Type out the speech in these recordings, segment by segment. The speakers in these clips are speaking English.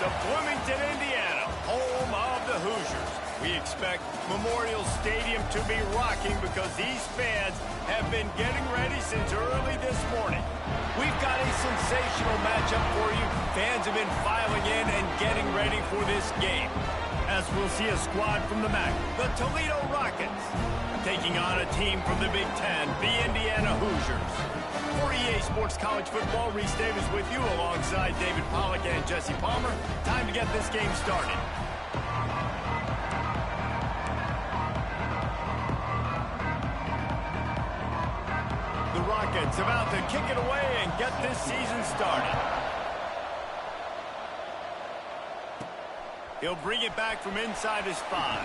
to Bloomington, Indiana, home of the Hoosiers. We expect Memorial Stadium to be rocking because these fans have been getting ready since early this morning. We've got a sensational matchup for you. Fans have been filing in and getting ready for this game. As we'll see a squad from the MAC, the Toledo Rockets, taking on a team from the Big Ten, the Indiana Hoosiers. For EA Sports College Football, Reese Davis with you alongside David Pollack and Jesse Palmer. Time to get this game started. The Rockets about to kick it away and get this season started. He'll bring it back from inside his 5.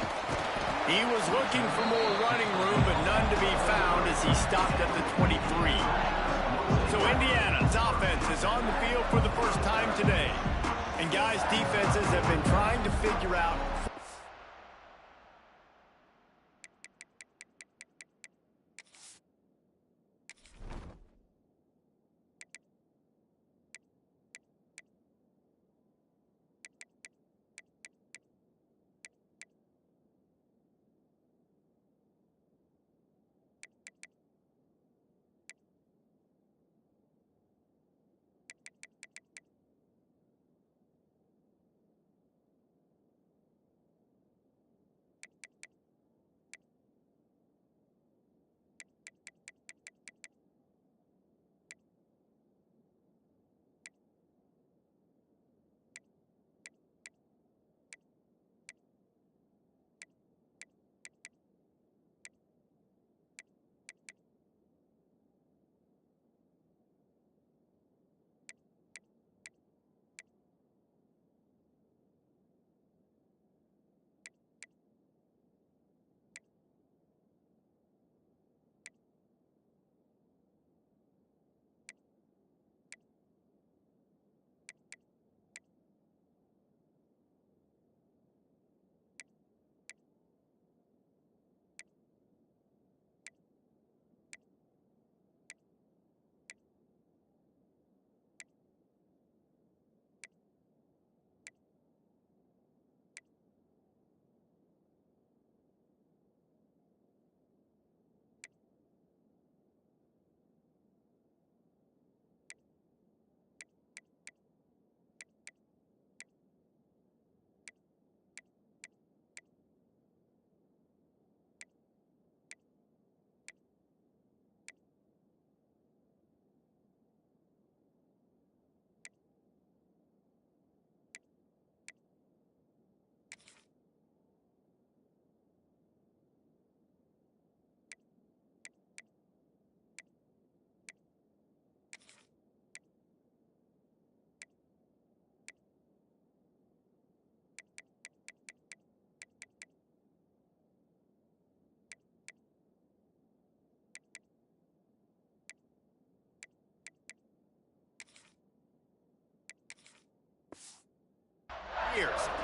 He was looking for more running room, but none to be found as he stopped at the 23. So Indiana's offense is on the field for the first time today. And guys, defenses have been trying to figure out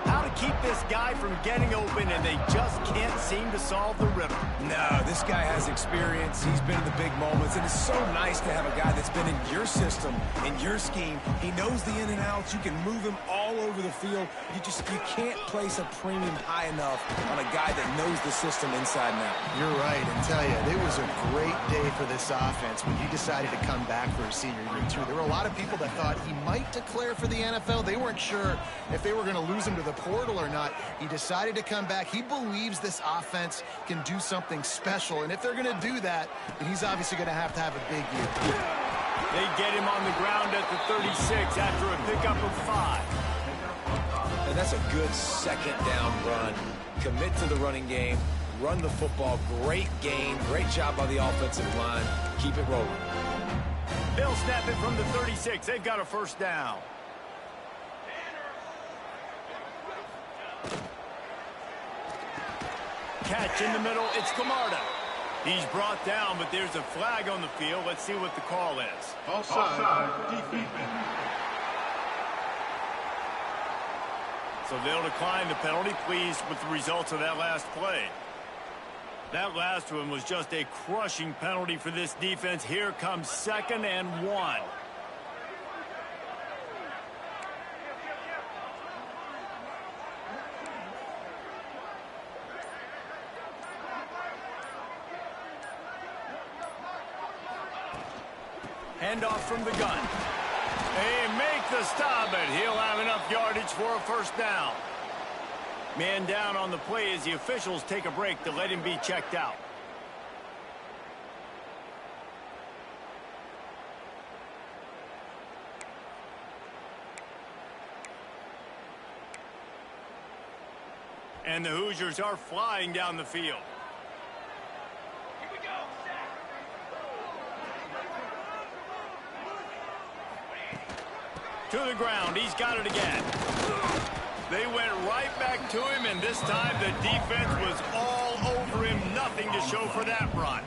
how to keep this guy from getting open, and they just can't seem to solve the riddle. No, this guy has experience. He's been in the big moments, and it's so nice to have a guy that's been in your system, in your scheme. He knows the in and outs. You can move him all over the field. You can't place a premium high enough on a guy that knows the system inside and out. You're right, and tell you, it was a great day for this offense when he decided to come back for his senior year, too. There were a lot of people that thought he might declare for the NFL. They weren't sure if they were going to lose him to the portal or not. He decided to come back. He believes this offense can do something special, and if they're going to do that, then he's obviously going to have a big year. They get him on the ground at the 36 after a pickup of 5. And that's a good second down run. Commit to the running game, run the football. Great game, great job by the offensive line. Keep it rolling. They'll snap it from the 36. They've got a first down. Catch in the middle, it's Camarda. He's brought down, but there's a flag on the field. Let's see what the call is. Offside, defense. So they'll decline the penalty, pleased with the results of that last play. That last one was just a crushing penalty for this defense. Here comes 2nd and 1. handoff from the gun. They make the stop, but he'll have enough yardage for a first down. Man down on the play as the officials take a break to let him be checked out. And the Hoosiers are flying down the field. Here we go, to the ground. He's got it again. They went right back to him, and this time the defense was all over him. Nothing to show for that run.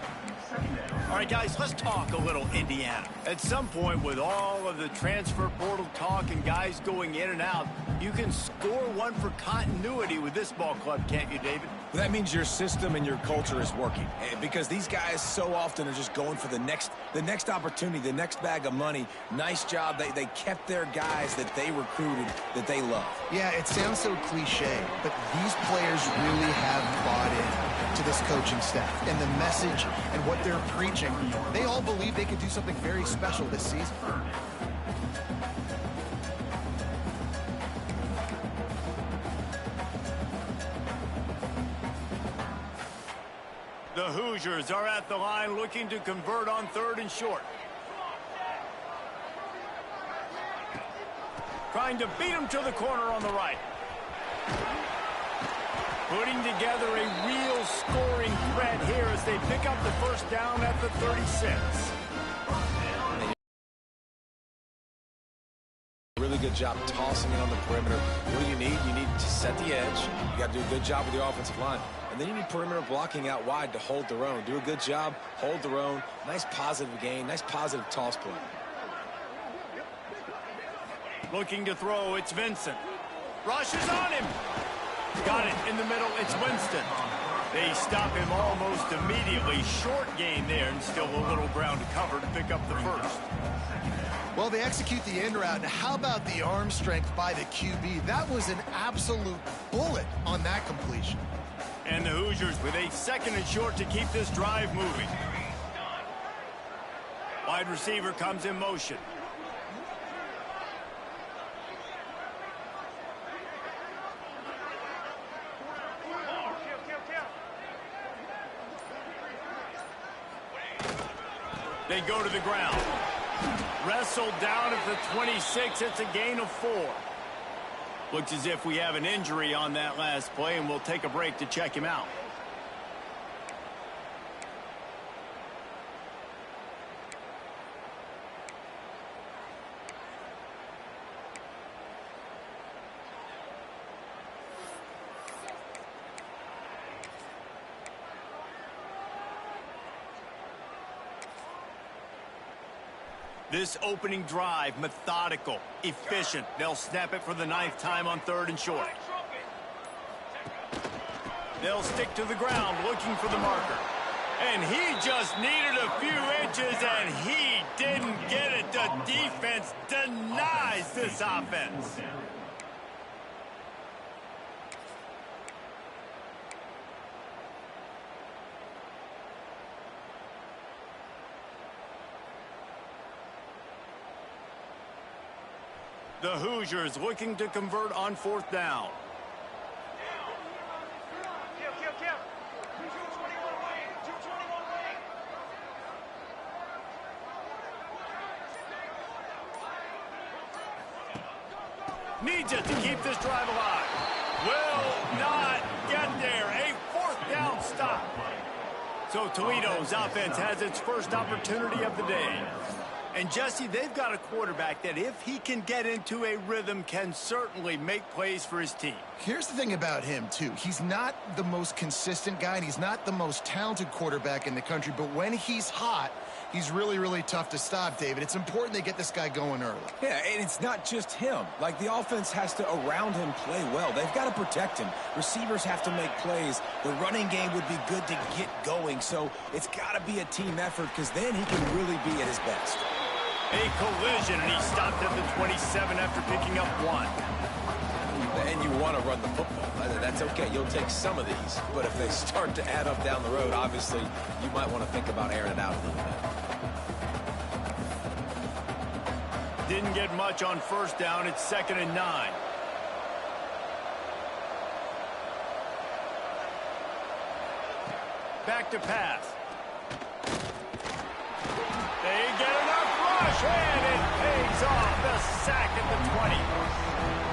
All right, guys, let's talk a little Indiana. At some point, with all of the transfer portal talk and guys going in and out, you can score one for continuity with this ball club, can't you, David? Well, that means your system and your culture is working, because these guys so often are just going for the next opportunity, the next bag of money. Nice job. They kept their guys that they recruited, that they love. Yeah, it sounds so cliche, but these players really have bought in to this coaching staff and the message and what they're preaching. They all believe they could do something very special this season. The Hoosiers are at the line looking to convert on 3rd and short. Trying to beat him to the corner on the right. Putting together a real scoring threat here as they pick up the first down at the 36. Really good job tossing it on the perimeter. What do you need? You need to set the edge. You got to do a good job with your offensive line. And then you need perimeter blocking out wide to hold their own. Do a good job, hold their own. Nice positive gain, nice positive toss play. Looking to throw, it's Vincent. Rushes on him. Got it in the middle, it's Winston. They stop him almost immediately. Short gain there, and still a little ground to cover to pick up the first. Well, they execute the end route. Now, how about the arm strength by the QB? That was an absolute bullet on that completion. And the Hoosiers with a 2nd and short to keep this drive moving. Wide receiver comes in motion. They go to the ground. Wrestled down at the 26. It's a gain of 4. Looks as if we have an injury on that last play, and we'll take a break to check him out. This opening drive, methodical, efficient. They'll snap it for the 9th time on 3rd and short. They'll stick to the ground looking for the marker. And he just needed a few inches, and he didn't get it. The defense denies this offense. The Hoosiers looking to convert on 4th down. Needs it to keep this drive alive. Will not get there. A 4th down stop. So Toledo's offense has its first opportunity of the day. And, Jesse, they've got a quarterback that, if he can get into a rhythm, can certainly make plays for his team. Here's the thing about him, too. He's not the most consistent guy, and he's not the most talented quarterback in the country. But when he's hot, he's really, really tough to stop, David. It's important they get this guy going early. Yeah, and it's not just him. Like, the offense has to, around him, play well. They've got to protect him. Receivers have to make plays. The running game would be good to get going. So it's got to be a team effort, because then he can really be at his best. A collision, and he stopped at the 27 after picking up 1. And you want to run the football. That's okay. You'll take some of these. But if they start to add up down the road, obviously, you might want to think about airing it out a little bit. Didn't get much on first down. It's 2nd and 9. Back to pass. They get enough rush, and it pays off. The sack at the 20.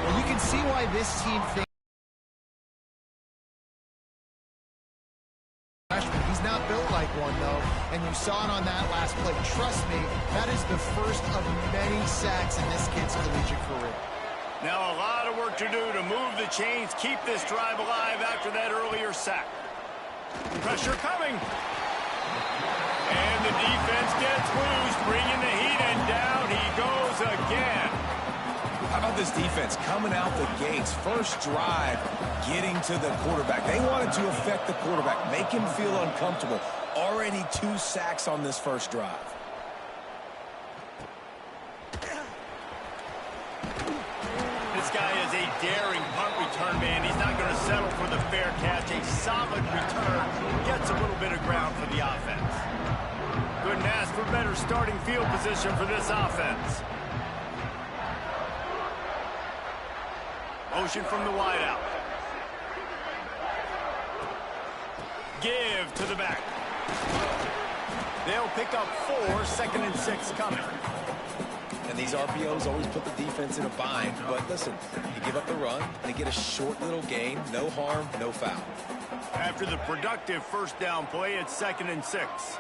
Well, you can see why this team thinks he's not built like one, though, and you saw it on that last play. Trust me, that is the first of many sacks in this kid's collegiate career. Now a lot of work to do to move the chains, keep this drive alive after that earlier sack. Pressure coming. And the defense gets loose, bringing the heat, and down he goes again. How about this defense coming out the gates? First drive, getting to the quarterback. They wanted to affect the quarterback, make him feel uncomfortable. Already 2 sacks on this first drive. This guy is a daring punt return man. He's not going to settle for the fair catch. A solid return gets a little bit of ground for the offense. Couldn't ask for better starting field position for this offense. Motion from the wideout. Give to the back. They'll pick up 4, 2nd and 6 coming. And these RPOs always put the defense in a bind. But listen, you give up the run, they get a short little gain, no harm, no foul. After the productive first down play, it's 2nd and 6.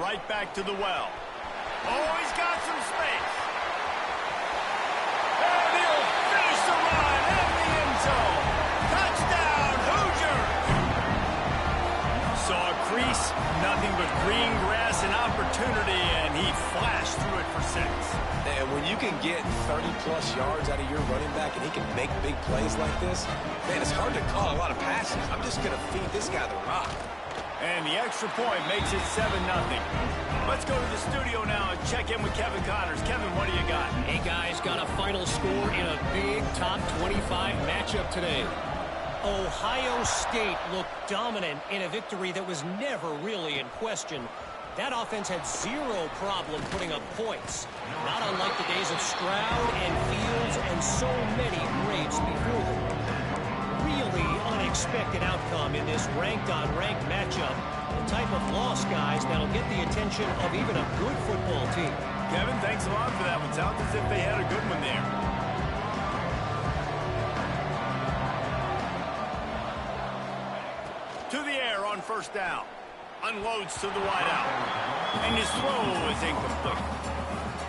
Right back to the well. Oh, he's got some space. And he'll finish the run in the end zone. Touchdown, Hoosiers! Saw a crease, nothing but green grass and opportunity, and he flashed through it for 6. And when you can get 30-plus yards out of your running back and he can make big plays like this, man, it's hard to call a lot of passes. I'm just going to feed this guy the rock. And the extra point makes it 7-0. Let's go to the studio now and check in with Kevin Connors. Kevin, what do you got? Hey, guys, got a final score in a big top 25 matchup today. Ohio State looked dominant in a victory that was never really in question. That offense had 0 problem putting up points. Not unlike the days of Stroud and Fields and so many greats before them. Really unexpected outcome in this ranked-on-ranked matchup. The type of loss, guys, that'll get the attention of even a good football team. Kevin, thanks a lot for that one. Sounds as if they had a good one there. To the air on first down. Unloads to the wideout. And his throw is incomplete.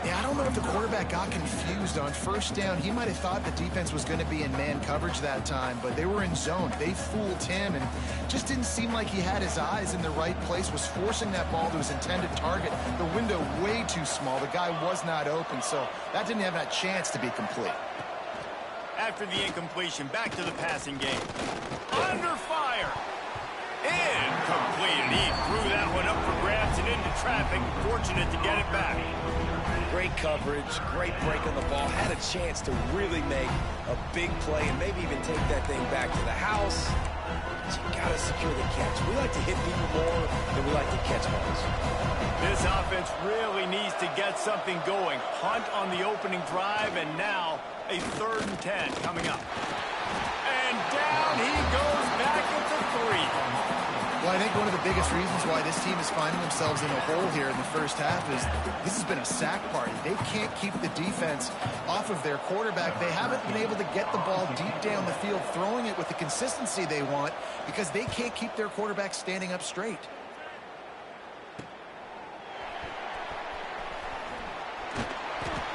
Yeah, I don't know if the quarterback got confused on first down. He might have thought the defense was going to be in man coverage that time, but they were in zone. They fooled him and just didn't seem like he had his eyes in the right place, was forcing that ball to his intended target. The window way too small. The guy was not open, so that didn't have that chance to be complete. After the incompletion, back to the passing game. Under fire. Incomplete. He threw that one up for grabs and into traffic. Fortunate to get it back. Great coverage, great break on the ball. Had a chance to really make a big play and maybe even take that thing back to the house. But you got to secure the catch. We like to hit people more than we like to catch balls. This offense really needs to get something going. Punt on the opening drive, and now a 3rd and 10 coming up. And down he goes back at the 3. Well, I think one of the biggest reasons why this team is finding themselves in a hole here in the first half is this has been a sack party. They can't keep the defense off of their quarterback. They haven't been able to get the ball deep down the field, throwing it with the consistency they want because they can't keep their quarterback standing up straight.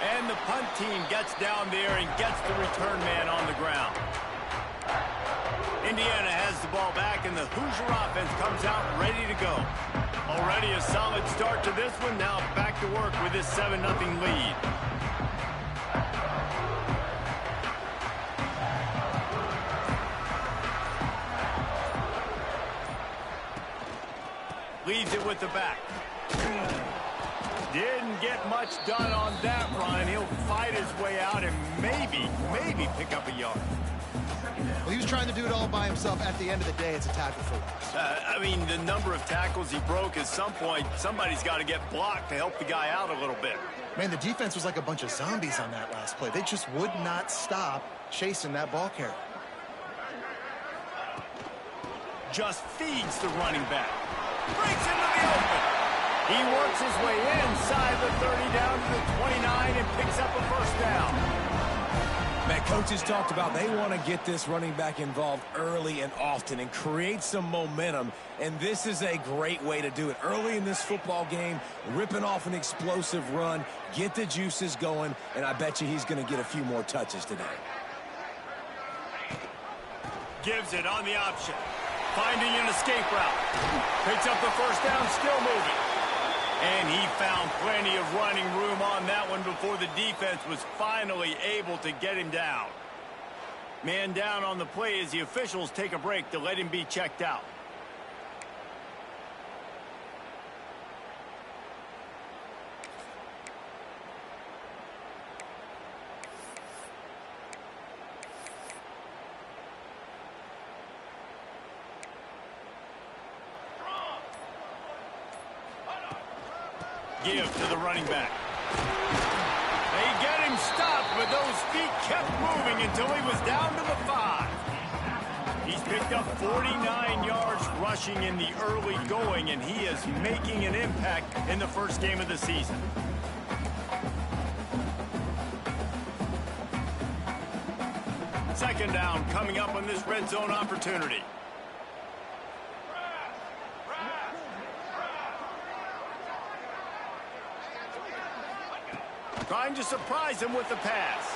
And the punt team gets down there and gets the return man on the ground. Indiana has the ball back, and the Hoosier offense comes out ready to go. Already a solid start to this one. Now back to work with this 7-0 lead. Leaves it with the back. Didn't didn't get much done on that run. He'll fight his way out and maybe pick up a yard. Well, he was trying to do it all by himself. At the end of the day, it's a tackle for loss. I mean, the number of tackles he broke, at some point, somebody's got to get blocked to help the guy out a little bit. Man, the defense was like a bunch of zombies on that last play. They just would not stop chasing that ball carrier. Just feeds the running back. Breaks into the open. He works his way inside the 30 down to the 29 and picks up a first down. Man, coaches talked about they want to get this running back involved early and often and create some momentum, and this is a great way to do it. Early in this football game, ripping off an explosive run, get the juices going, and I bet you he's going to get a few more touches today. Gives it on the option. Finding an escape route. Picks up the first down, still moving. And he found plenty of running room on that one before the defense was finally able to get him down. Man down on the play as the officials take a break to let him be checked out. Give to the running back. They get him stopped, but those feet kept moving until he was down to the 5. He's picked up 49 yards rushing in the early going, and he is making an impact in the first game of the season. Second down coming up on this red zone opportunity. Trying to surprise him with the pass.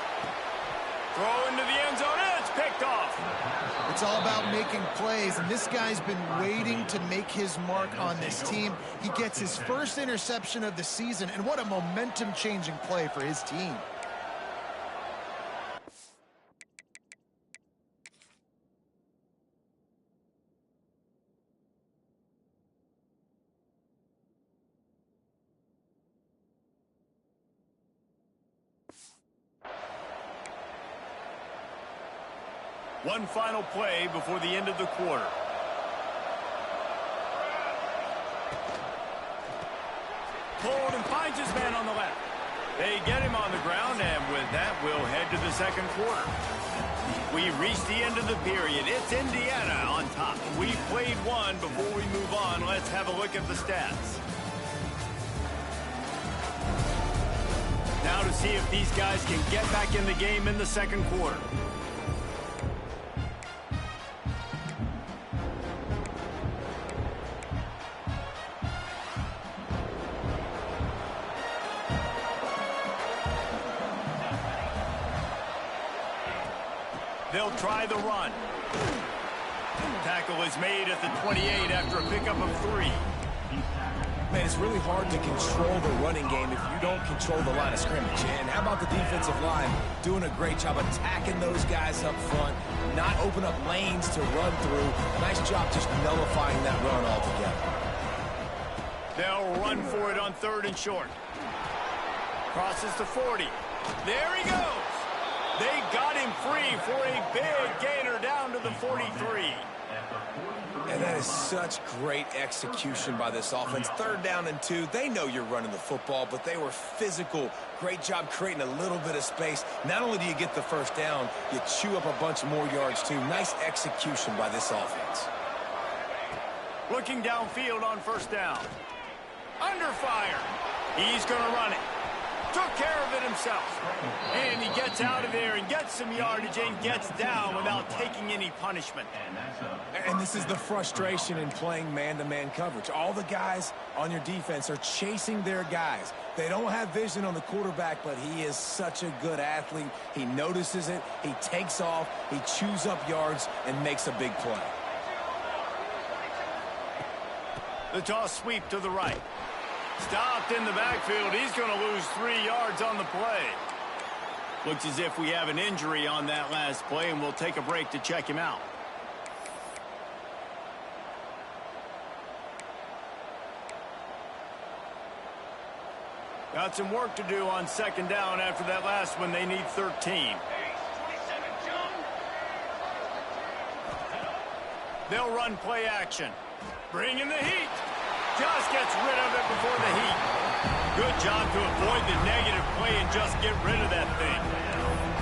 Throw into the end zone, and it's picked off. It's all about making plays, and this guy's been waiting to make his mark on this team. He gets his first interception of the season, and what a momentum-changing play for his team. One final play before the end of the quarter. Pulled and finds his man on the left. They get him on the ground, and with that, we'll head to the second quarter. We reached the end of the period. It's Indiana on top. We played one. Before we move on, let's have a look at the stats. Now to see if these guys can get back in the game in the second quarter. They'll try the run. Tackle is made at the 28 after a pickup of 3. Man, it's really hard to control the running game if you don't control the line of scrimmage. And how about the defensive line doing a great job attacking those guys up front, not open up lanes to run through. Nice job just nullifying that run altogether. They'll run for it on 3rd and short. Crosses to 40. There he goes. They got him free for a big gainer down to the 43. And that is such great execution by this offense. 3rd down and 2. They know you're running the football, but they were physical. Great job creating a little bit of space. Not only do you get the first down, you chew up a bunch more yards too. Nice execution by this offense. Looking downfield on 1st down. Under fire. He's going to run it. Took care of it himself. And he gets out of there and gets some yardage and gets down without taking any punishment. And this is the frustration in playing man-to-man coverage. All the guys on your defense are chasing their guys. They don't have vision on the quarterback, but he is such a good athlete. He notices it, he takes off, he chews up yards, and makes a big play. The toss sweep to the right. Stopped in the backfield. He's going to lose 3 yards on the play. Looks as if we have an injury on that last play, and we'll take a break to check him out. Got some work to do on second down after that last one. They need 13. Hey, 27, jump. They'll run play action. Bring in the heat. Just gets rid of it before the heat. Good job to avoid the negative play and just get rid of that thing.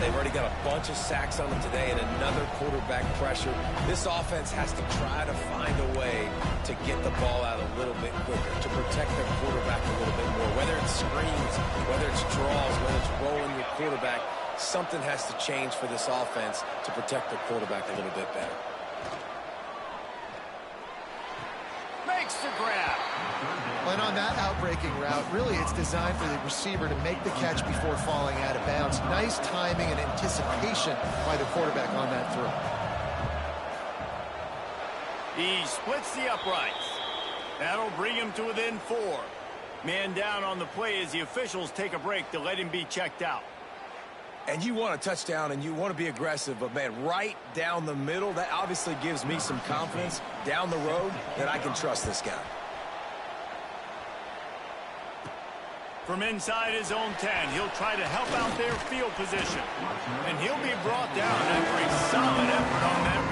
They've already got a bunch of sacks on them today and another quarterback pressure. This offense has to try to find a way to get the ball out a little bit quicker, to protect their quarterback a little bit more. Whether it's screens, whether it's draws, whether it's rolling your quarterback, something has to change for this offense to protect their quarterback a little bit better. Makes the grab. And on that outbreaking route, really it's designed for the receiver to make the catch before falling out of bounds. Nice timing and anticipation by the quarterback on that throw. He splits the uprights. That'll bring him to within 4. Man down on the play as the officials take a break to let him be checked out. And you want a touchdown and you want to be aggressive, but man, right down the middle, that obviously gives me some confidence down the road that I can trust this guy. From inside his own 10, he'll try to help out their field position. And he'll be brought down after a solid effort on that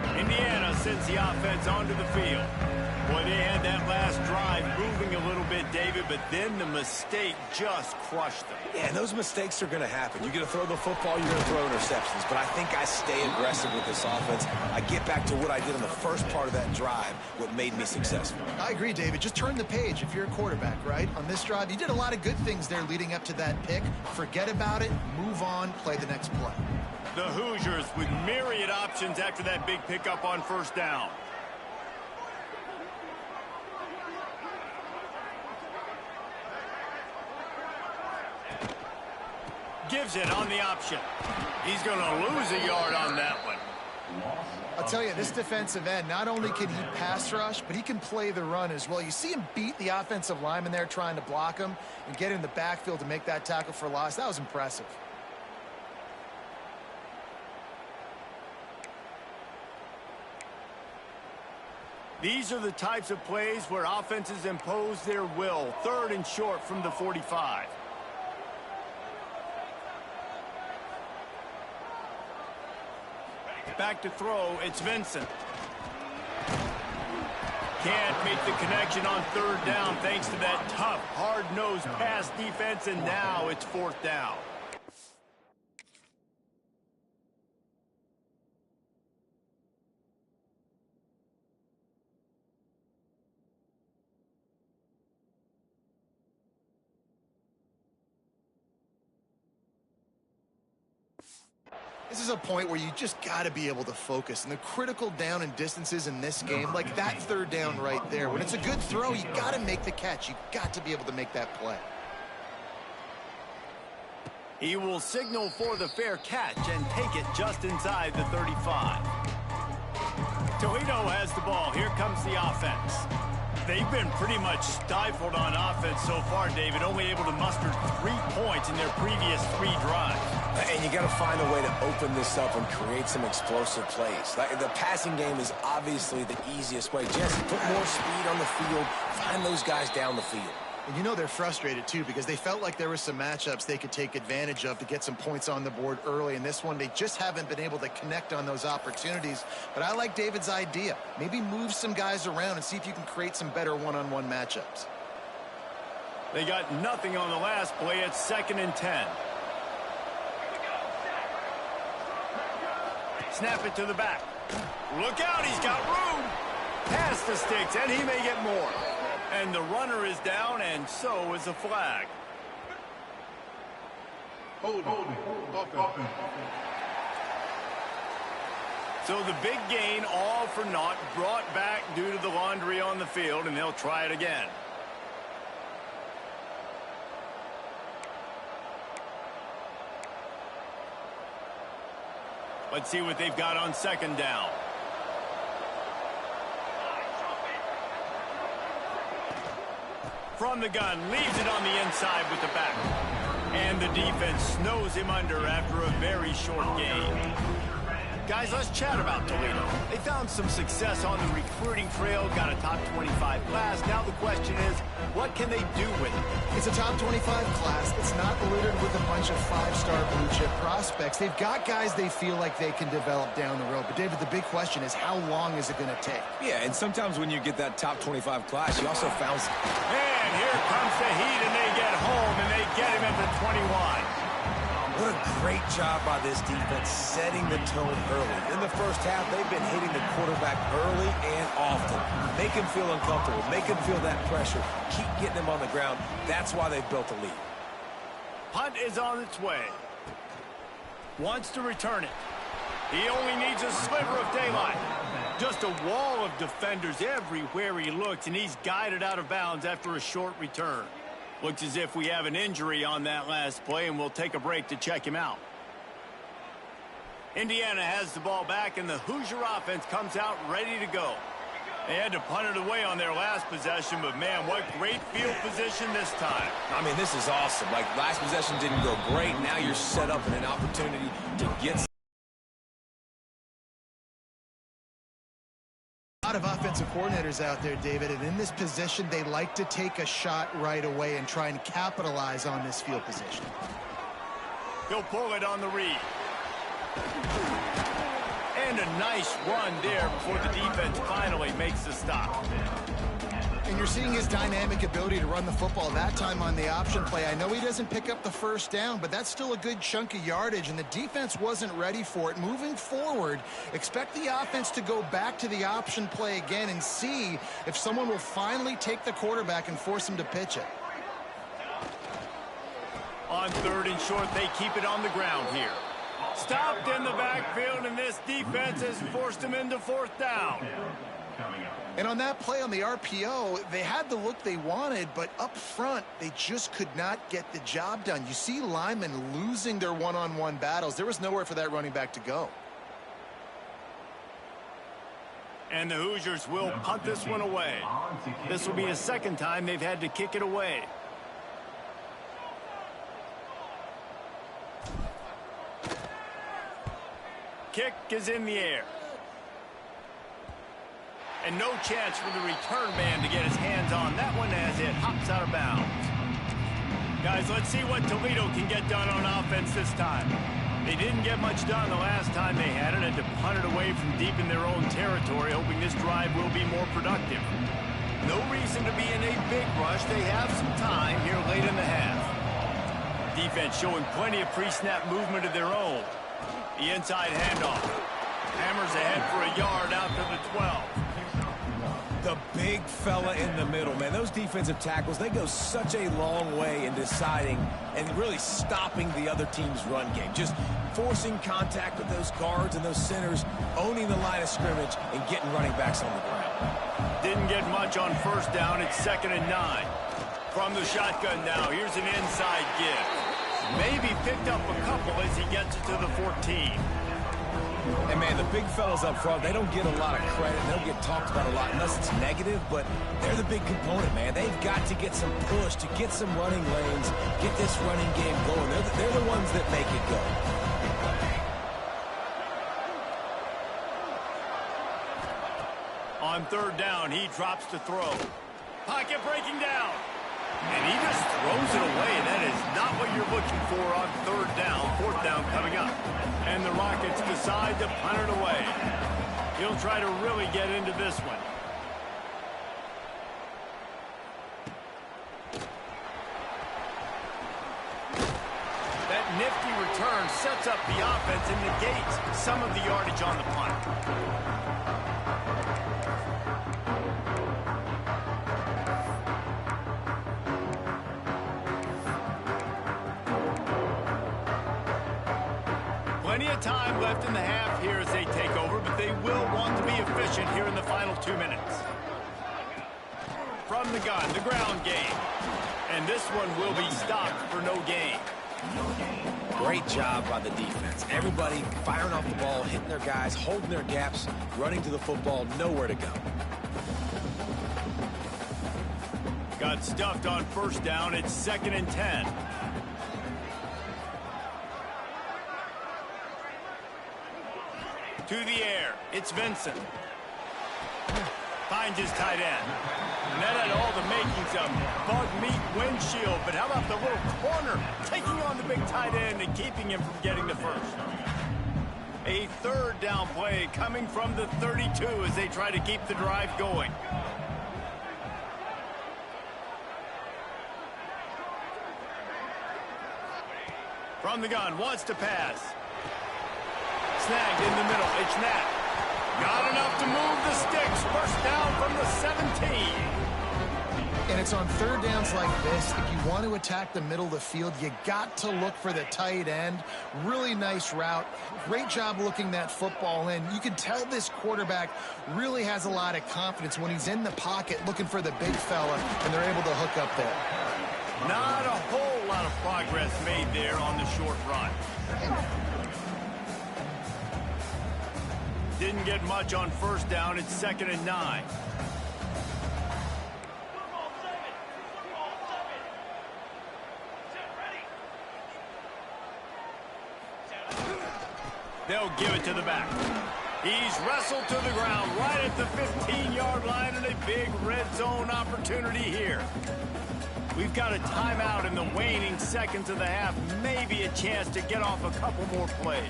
return. Indiana sends the offense onto the field. Boy, they had that last drive moving a little bit, David, but then the mistake just crushed them. Yeah, and those mistakes are going to happen. You're going to throw the football, you're going to throw interceptions, but I think I stay aggressive with this offense. I get back to what I did in the first part of that drive, what made me successful. I agree, David. Just turn the page if you're a quarterback, right? On this drive, you did a lot of good things there leading up to that pick. Forget about it, move on, play the next play. The Hoosiers with myriad options after that big pickup on first down. Gives it on the option. He's going to lose a yard on that one. I'll tell you, this defensive end, not only can he pass rush, but he can play the run as well. You see him beat the offensive lineman there trying to block him and get in the backfield to make that tackle for loss. That was impressive. These are the types of plays where offenses impose their will. 3rd and short from the 45. Back to throw, it's Vincent. Can't make the connection on 3rd down thanks to that tough, hard-nosed pass defense, and now it's 4th down. This is a point where you just got to be able to focus. And the critical down and distances in this game, like that 3rd down right there, when it's a good throw, you got to make the catch. You got to be able to make that play. He will signal for the fair catch and take it just inside the 35. Toledo has the ball. Here comes the offense. They've been pretty much stifled on offense so far, David, only able to muster 3 points in their previous 3 drives. And you got to find a way to open this up and create some explosive plays. Like the passing game is obviously the easiest way. Jesse, put more speed on the field, find those guys down the field. And you know they're frustrated, too, because they felt like there were some matchups they could take advantage of to get some points on the board early. In this one, they just haven't been able to connect on those opportunities. But I like David's idea. Maybe move some guys around and see if you can create some better one-on-one matchups. They got nothing on the last play. It's 2nd and 10. Snap it to the back. Look out, he's got room. Pass the sticks, and he may get more. And the runner is down, and so is a flag. Hold on. So the big gain, all for naught, brought back due to the laundry on the field, and they'll try it again. Let's see what they've got on 2nd down. From the gun, leaves it on the inside with the back. And the defense snows him under after a very short game. Guys, let's chat about Toledo. They found some success on the recruiting trail, got a top 25 class. Now the question is, what can they do with it? It's a top 25 class. It's not littered with a bunch of five-star blue-chip prospects. They've got guys they feel like they can develop down the road. But, David, the big question is, how long is it going to take? Yeah, and sometimes when you get that top 25 class, you also found... And here comes the heat, and they get home, and they get him at the 21. What a great job by this defense setting the tone early. In the first half, they've been hitting the quarterback early and often. Make him feel uncomfortable. Make him feel that pressure. Keep getting him on the ground. That's why they've built a lead. Punt is on its way. Wants to return it. He only needs a sliver of daylight. Just a wall of defenders everywhere he looks, and he's guided out of bounds after a short return. Looks as if we have an injury on that last play, and we'll take a break to check him out. Indiana has the ball back, and the Hoosier offense comes out ready to go. They had to punt it away on their last possession, but, man, what great field position this time. I mean, this is awesome. Like, last possession didn't go great. Now you're set up in an opportunity to get... A lot of offensive coordinators out there, David, and in this position, they like to take a shot right away and try and capitalize on this field position. He'll pull it on the read. And a nice run there before the defense finally makes the stop. And you're seeing his dynamic ability to run the football, that time on the option play. I know he doesn't pick up the first down, but that's still a good chunk of yardage, and the defense wasn't ready for it. Moving forward, expect the offense to go back to the option play again and see if someone will finally take the quarterback and force him to pitch it. On third and short, they keep it on the ground here. Stopped in the backfield, and this defense has forced him into fourth down. And on that play on the RPO, they had the look they wanted, but up front, they just could not get the job done. You see linemen losing their one-on-one battles. There was nowhere for that running back to go. And the Hoosiers will punt this one away. This will be the second time they've had to kick it away. Kick is in the air. And no chance for the return man to get his hands on that one as it hops out of bounds. Guys, let's see what Toledo can get done on offense this time. They didn't get much done the last time they had it, and to punt it away from deep in their own territory, hoping this drive will be more productive. No reason to be in a big rush. They have some time here late in the half. Defense showing plenty of pre-snap movement of their own. The inside handoff. Hammers ahead for a yard out to the 12. The big fella in the middle, man. Those defensive tackles, they go such a long way in deciding and really stopping the other team's run game. Just forcing contact with those guards and those centers, owning the line of scrimmage, and getting running backs on the ground. Didn't get much on first down. It's 2nd and 9. From the shotgun now, here's an inside give. Maybe picked up a couple as he gets it to the 14. And, man, the big fellas up front, they don't get a lot of credit. They don't get talked about a lot unless it's negative, but they're the big component, man. They've got to get some push, to get some running lanes, get this running game going. They're the ones that make it go. On third down, he drops to throw. Pocket breaking down. And he just throws it away. That is not what you're looking for on third down. Fourth down coming up. And the Rockets decide to punt it away. He'll try to really get into this one. That nifty return sets up the offense and negates some of the yardage on the punt. Plenty of time left in the half here as they take over, but they will want to be efficient here in the final 2 minutes. From the gun, the ground game. And this one will be stopped for no gain. Great job by the defense. Everybody firing off the ball, hitting their guys, holding their gaps, running to the football, nowhere to go. Got stuffed on first down. It's 2nd and 10. To the air, it's Vincent. Finds his tight end. And that had all the makings of bug meat windshield, but how about the little corner taking on the big tight end and keeping him from getting the first? A third down play coming from the 32 as they try to keep the drive going. From the gun, wants to pass. Snagged in the middle, it's Nat. Not enough to move the sticks. First down from the 17. And it's on third downs like this. If you want to attack the middle of the field, you got to look for the tight end. Really nice route. Great job looking that football in. You can tell this quarterback really has a lot of confidence when he's in the pocket looking for the big fella, and they're able to hook up there. Not a whole lot of progress made there on the short run. Didn't get much on first down. It's 2nd and 9. They'll give it to the back. He's wrestled to the ground right at the 15-yard line, and a big red zone opportunity here. We've got a timeout in the waning seconds of the half. Maybe a chance to get off a couple more plays.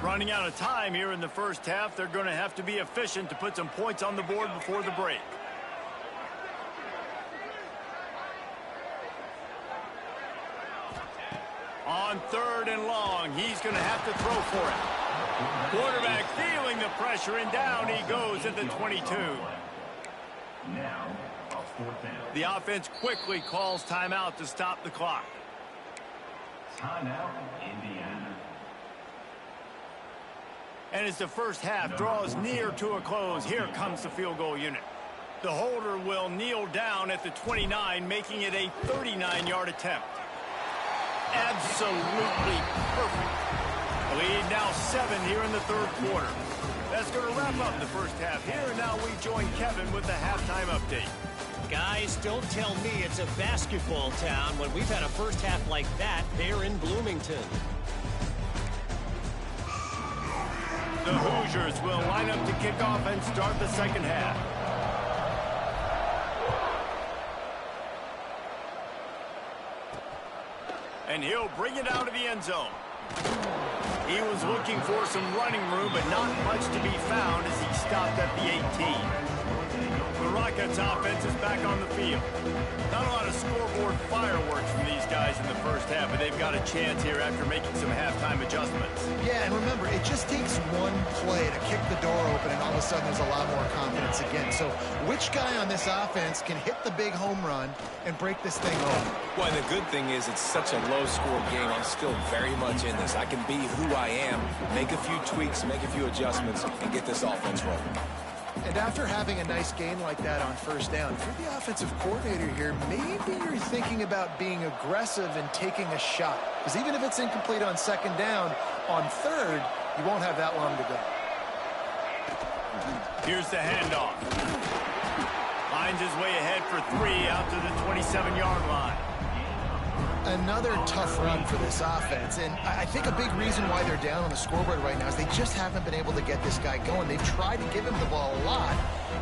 Running out of time here in the first half. They're going to have to be efficient to put some points on the board before the break. On 3rd and long, he's going to have to throw for it. Quarterback feeling the pressure, and down he goes at the 22. The offense quickly calls timeout to stop the clock. Timeout, Indiana. And as the first half draws near to a close, here comes the field goal unit. The holder will kneel down at the 29, making it a 39-yard attempt. Absolutely perfect. The lead now 7 here in the third quarter. That's going to wrap up the first half here, and now we join Kevin with the halftime update. Guys, don't tell me it's a basketball town when we've had a first half like that there in Bloomington. The Hoosiers will line up to kick off and start the second half. And he'll bring it out of the end zone. He was looking for some running room, but not much to be found as he stopped at the 18. The Rockets offense is back on the field. Not a lot of scoreboard fireworks from these guys in the first half, but they've got a chance here after making some halftime adjustments. Yeah, and remember, it just takes one play to kick the door open, and all of a sudden there's a lot more confidence again. So which guy on this offense can hit the big home run and break this thing open? Well, and the good thing is it's such a low-score game. I'm still very much in this. I can be who I am, make a few tweaks, make a few adjustments, and get this offense rolling. And after having a nice game like that on first down, if you're the offensive coordinator here, maybe you're thinking about being aggressive and taking a shot. Because even if it's incomplete on second down, on third, you won't have that long to go. Here's the handoff. Finds his way ahead for 3 out to the 27-yard line. Another tough run for this offense, and I think a big reason why they're down on the scoreboard right now is they just haven't been able to get this guy going. They've tried to give him the ball a lot.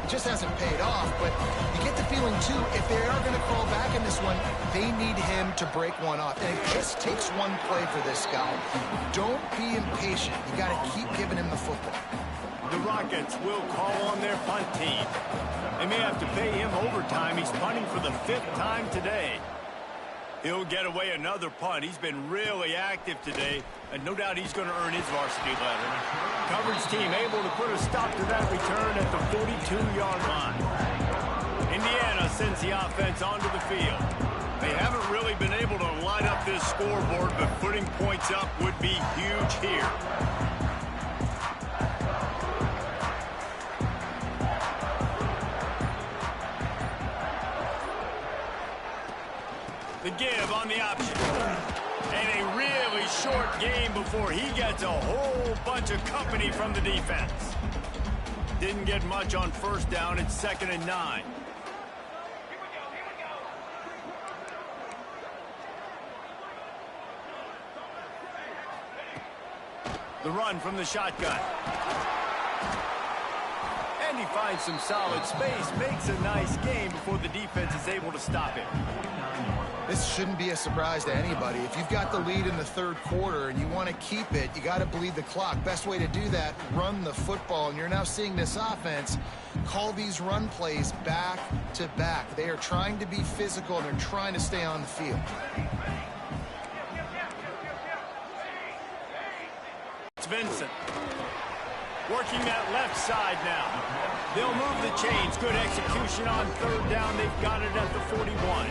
It just hasn't paid off, but you get the feeling, too, if they are going to crawl back in this one, they need him to break one off. And it just takes one play for this guy. Don't be impatient. You got to keep giving him the football. The Rockets will call on their punt team. They may have to pay him overtime. He's punting for the 5th time today. He'll get away another punt. He's been really active today, and no doubt he's going to earn his varsity letter. Coverage team able to put a stop to that return at the 42-yard line. Indiana sends the offense onto the field. They haven't really been able to line up this scoreboard, but putting points up would be huge here. The give on the option. And a really short game before he gets a whole bunch of company from the defense. Didn't get much on first down. It's 2nd and 9. The run from the shotgun. And he finds some solid space, makes a nice game before the defense is able to stop him. This shouldn't be a surprise to anybody. If you've got the lead in the third quarter and you want to keep it, you got to bleed the clock. Best way to do that, run the football. And you're now seeing this offense call these run plays back to back. They are trying to be physical, and they're trying to stay on the field. It's Vincent. Working that left side now. They'll move the chains. Good execution on third down. They've got it at the 41.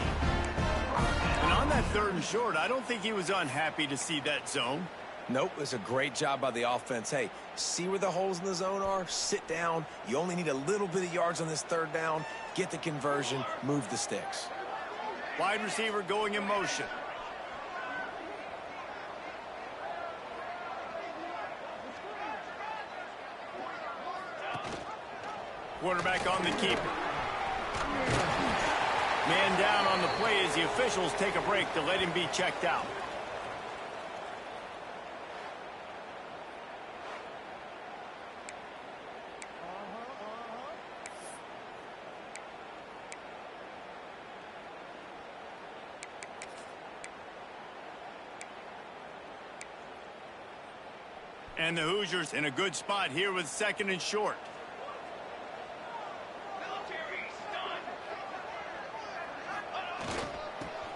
And on that third and short, I don't think he was unhappy to see that zone. Nope, it's a great job by the offense. Hey, see where the holes in the zone are? Sit down. You only need a little bit of yards on this third down. Get the conversion. Move the sticks. Wide receiver going in motion. Quarterback on the keeper. Man down on the play as the officials take a break to let him be checked out. And the Hoosiers in a good spot here with second and short.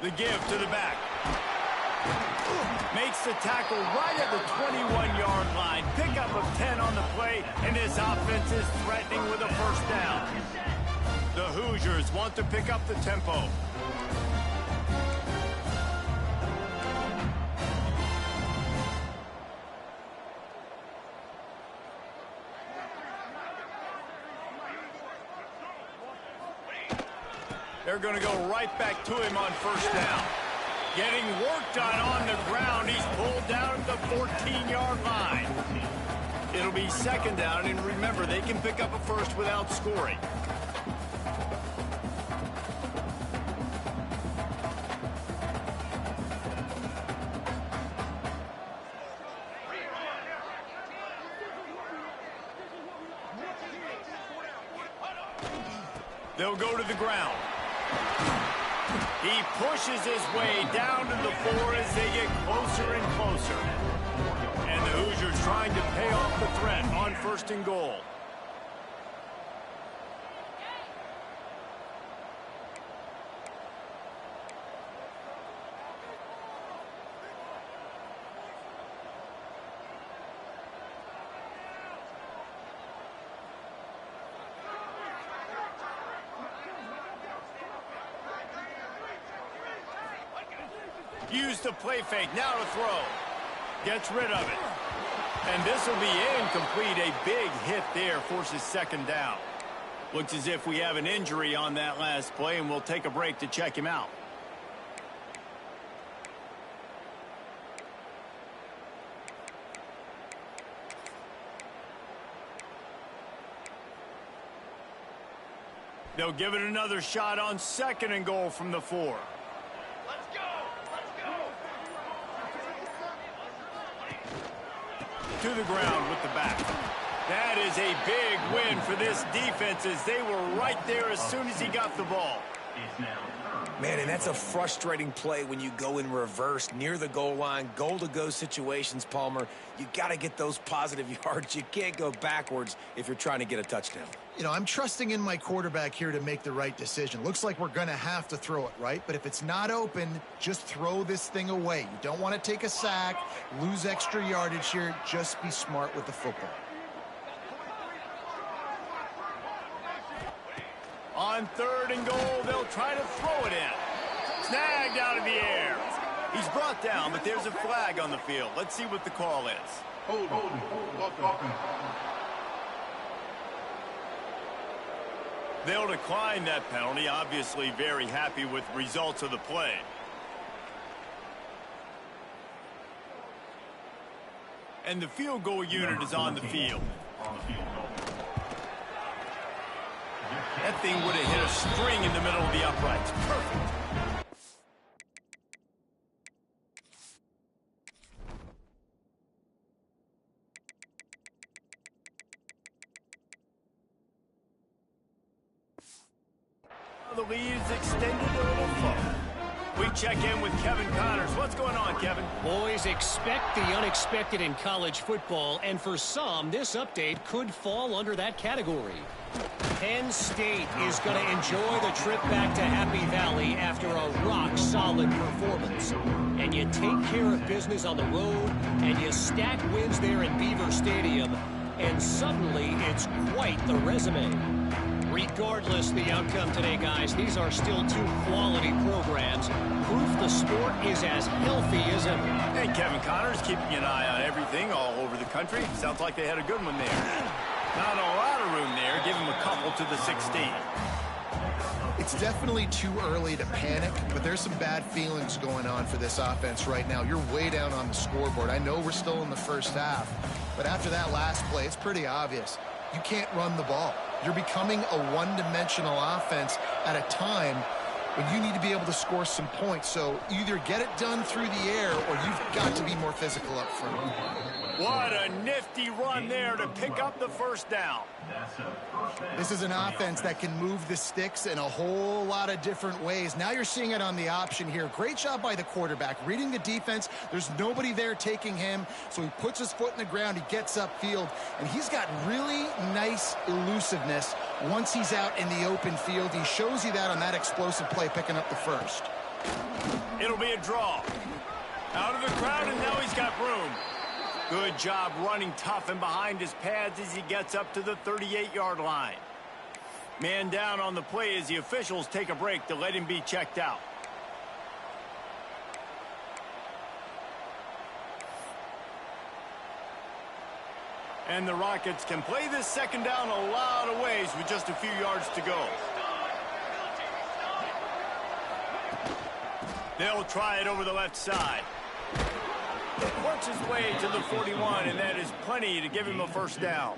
The give to the back. Makes the tackle right at the 21-yard line. Pickup of 10 on the play, and this offense is threatening with a first down. The Hoosiers want to pick up the tempo. They're going to go right back to him on first down. Getting worked on the ground. He's pulled down at the 14-yard line. It'll be second down, and remember, they can pick up a first without scoring. They'll go to the ground. He pushes his way down to the 4 as they get closer and closer. And the Hoosiers trying to pay off the threat on first and goal. Use the play fake, now to throw. Gets rid of it. And this will be incomplete. A big hit there forces second down. Looks as if we have an injury on that last play, and we'll take a break to check him out. They'll give it another shot on second and goal from the 4. To the ground with the back. That is a big win for this defense as they were right there as soon as he got the ball. Man, and that's a frustrating play when you go in reverse near the goal line, goal-to-go situations, Palmer. You got to get those positive yards. You can't go backwards if you're trying to get a touchdown. You know, I'm trusting in my quarterback here to make the right decision. Looks like we're going to have to throw it, right? But if it's not open, just throw this thing away. You don't want to take a sack, lose extra yardage here. Just be smart with the football. On third and goal, they'll try to throw it in. Snagged out of the air. He's brought down, but there's a flag on the field. Let's see what the call is. Hold. They'll decline that penalty, obviously very happy with results of the play. And the field goal unit is on the field. That thing would have hit a string in the middle of the uprights. Perfect. the lead is extended a little further. We check in with Kevin Connors. What's going on, Kevin? Boys, expect the unexpected in college football, and for some, this update could fall under that category. Penn State is going to enjoy the trip back to Happy Valley after a rock-solid performance. And you take care of business on the road, and you stack wins there in Beaver Stadium, and suddenly it's quite the resume. Regardless the outcome today, guys, these are still two quality programs. Proof the sport is as healthy as ever. Hey, Kevin Connors keeping an eye on everything all over the country. Sounds like they had a good one there. Not a lot of room there. Give them a couple to the 16. It's definitely too early to panic, but there's some bad feelings going on for this offense right now. You're way down on the scoreboard. I know we're still in the first half, but after that last play, it's pretty obvious. You can't run the ball. You're becoming a one-dimensional offense at a time when you need to be able to score some points. So either get it done through the air or you've got to be more physical up front. What a nifty run there to pick up the first down. This is an offense that can move the sticks in a whole lot of different ways. Now you're seeing it on the option here. Great job by the quarterback. Reading the defense, there's nobody there taking him, so he puts his foot in the ground, he gets upfield, and he's got really nice elusiveness once he's out in the open field. He shows you that on that explosive play, picking up the first. It'll be a draw. Out of the crowd, and now he's got room. Good job running tough and behind his pads as he gets up to the 38-yard line. Man down on the play as the officials take a break to let him be checked out. And the Rockets can play this second down a lot of ways with just a few yards to go. They'll try it over the left side. Works his way to the 41, and that is plenty to give him a first down.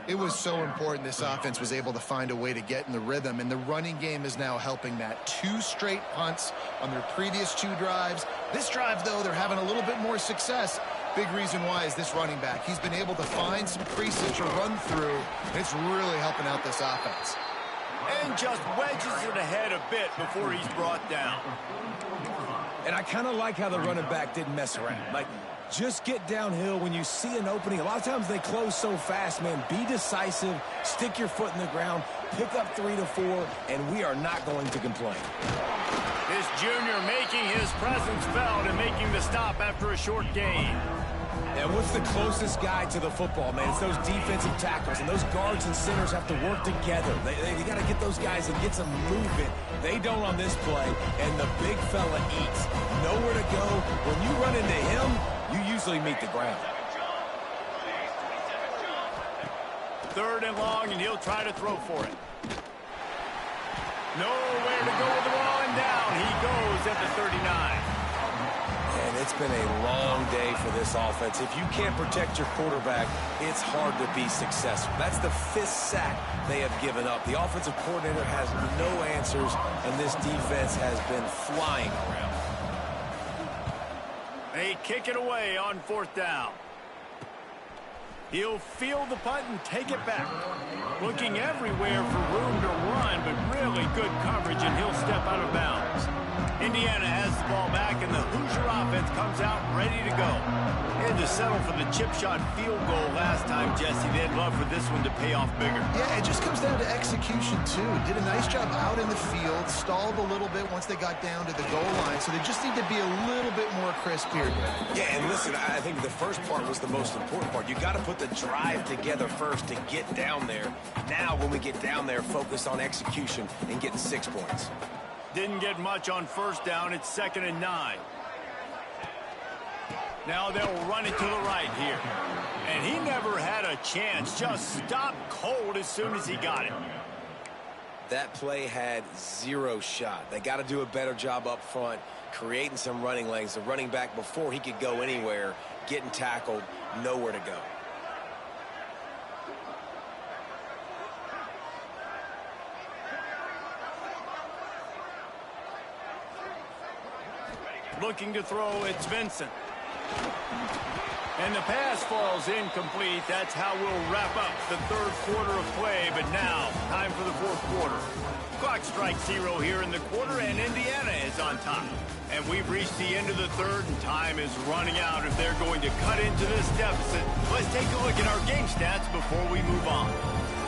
It was so important this offense was able to find a way to get in the rhythm, and the running game is now helping that. 2 straight punts on their previous 2 drives. This drive, though, they're having a little bit more success. Big reason why is this running back. He's been able to find some creases to run through, and it's really helping out this offense. And just wedges it ahead a bit before he's brought down. And I kind of like how the running back didn't mess around. Like, just get downhill when you see an opening. A lot of times they close so fast, man. Be decisive, stick your foot in the ground, pick up 3 to 4, and we are not going to complain. This junior making his presence felt and making the stop after a short gain. And what's the closest guy to the football, man? It's those defensive tackles, and those guards and centers have to work together. They got to get those guys and get some movement. They don't on this play, and the big fella eats. Nowhere to go. When you run into him, you usually meet the ground. 3rd and long, and he'll try to throw for it. Nowhere to go with the ball, and down he goes at the 39. And it's been a long day for this offense. If you can't protect your quarterback, it's hard to be successful. That's the 5th sack they have given up. The offensive coordinator has no answers, and this defense has been flying around. They kick it away on 4th down. He'll field the punt and take it back. Looking everywhere for room to run, but really good coverage, and he'll step out of bounds. Indiana has the ball back, and the Hoosier offense comes out ready to go. They had to settle for the chip shot field goal last time, Jesse. They'd love for this one to pay off bigger. Yeah, it just comes down to execution, too. Did a nice job out in the field, stalled a little bit once they got down to the goal line, so they just need to be a little bit more crisp here. Yeah, and listen, I think the first part was the most important part. You got to put the drive together first to get down there. Now, when we get down there, focus on execution and getting 6 points. Didn't get much on 1st down. It's 2nd and 9. Now they'll run it to the right here. And he never had a chance. Just stopped cold as soon as he got it. That play had 0 shot. They got to do a better job up front, creating some running lanes. The running back, before he could go anywhere, getting tackled, nowhere to go. Looking to throw, it's Vincent. And the pass falls incomplete. That's how we'll wrap up the third quarter of play. But now, time for the fourth quarter. Clock strikes 0 here in the quarter, and Indiana is on top. And we've reached the end of the third, and time is running out if they're going to cut into this deficit. Let's take a look at our game stats before we move on.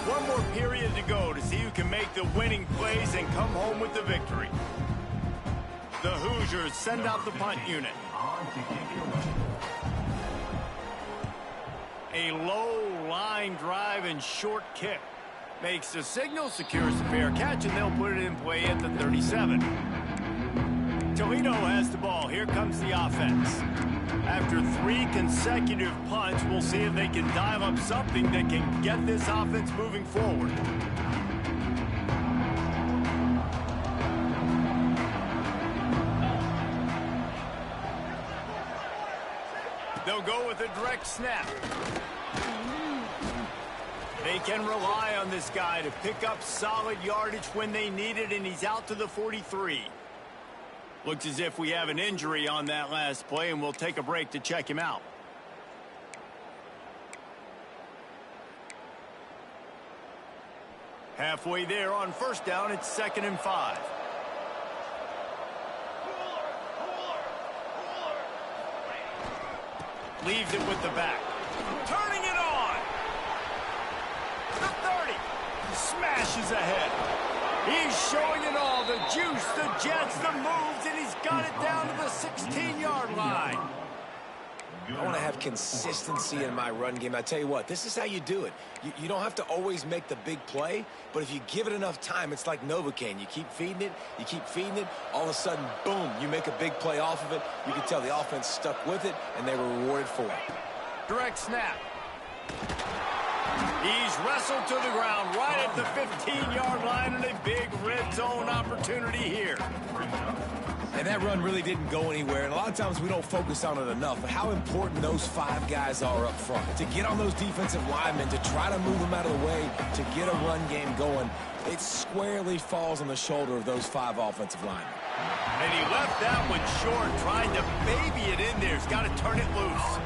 One more period to go to see who can make the winning plays and come home with the victory. The Hoosiers send out the punt unit. A low line drive and short kick. Makes the signal, secures the fair catch, and they'll put it in play at the 37. Toledo has the ball. Here comes the offense. After 3 consecutive punts, we'll see if they can dial up something that can get this offense moving forward. They'll go with a direct snap. They can rely on this guy to pick up solid yardage when they need it, and he's out to the 43. Looks as if we have an injury on that last play, and we'll take a break to check him out. Halfway there on first down, it's 2nd and 5. Leaves it with the back. Turning it on. The 30. Smashes ahead. He's showing it all. The juice, the jets, the moves, and he's got it down to the 16-yard line. I want to have consistency in my run game. I tell you what, this is how you do it. You don't have to always make the big play, but if you give it enough time, it's like Novocaine. You keep feeding it, all of a sudden, boom, you make a big play off of it. You can tell the offense stuck with it, and they were rewarded for it. Direct snap. He's wrestled to the ground right at the 15-yard line, and a big red zone opportunity here. And that run really didn't go anywhere, and a lot of times we don't focus on it enough, but how important those 5 guys are up front. To get on those defensive linemen, to try to move them out of the way, to get a run game going, it squarely falls on the shoulder of those 5 offensive linemen. And he left that one short, trying to baby it in there. He's got to turn it loose.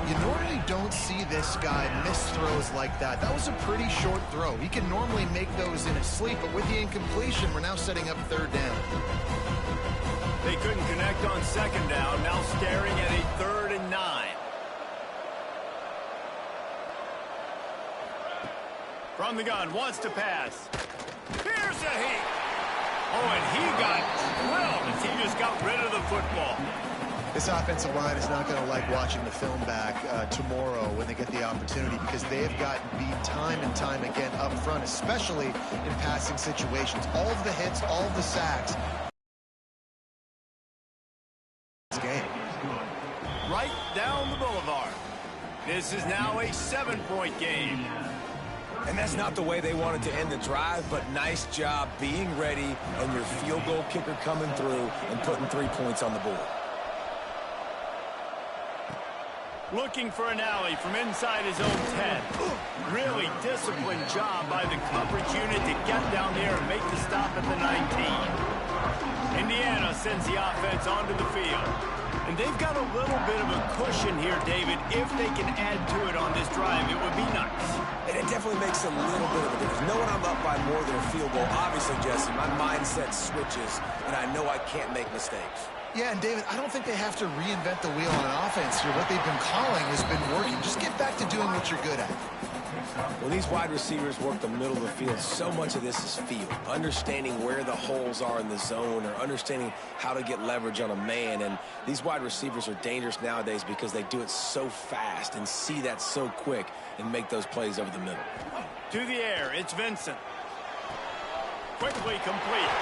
You normally don't see this guy miss throws like that. That was a pretty short throw. He can normally make those in his sleep, but with the incompletion, we're now setting up 3rd down. They couldn't connect on 2nd down, now staring at a 3rd and 9. From the gun, wants to pass. Here's a heat. Oh, and he got drilled as he just got rid of the football. This offensive line is not going to like watching the film back tomorrow when they get the opportunity, because they have gotten beat time and time again up front, especially in passing situations. All of the hits, all of the sacks. Game. Right down the boulevard. This is now a 7-point game. And that's not the way they wanted to end the drive, but nice job being ready and your field goal kicker coming through and putting 3 points on the board. Looking for an alley from inside his own 10. Really disciplined job by the coverage unit to get down there and make the stop at the 19. Indiana sends the offense onto the field. And they've got a little bit of a cushion here, David. If they can add to it on this drive, it would be nice. And it definitely makes a little bit of a difference. Knowing I'm up by more than a field goal, obviously, Jesse, my mindset switches, and I know I can't make mistakes. Yeah, and David, I don't think they have to reinvent the wheel on an offense here. What they've been calling has been working. Just get back to doing what you're good at. When these wide receivers work the middle of the field, so much of this is feel. Understanding where the holes are in the zone, or understanding how to get leverage on a man. And these wide receivers are dangerous nowadays because they do it so fast and see that so quick and make those plays over the middle. To the air, it's Vincent. Quickly complete.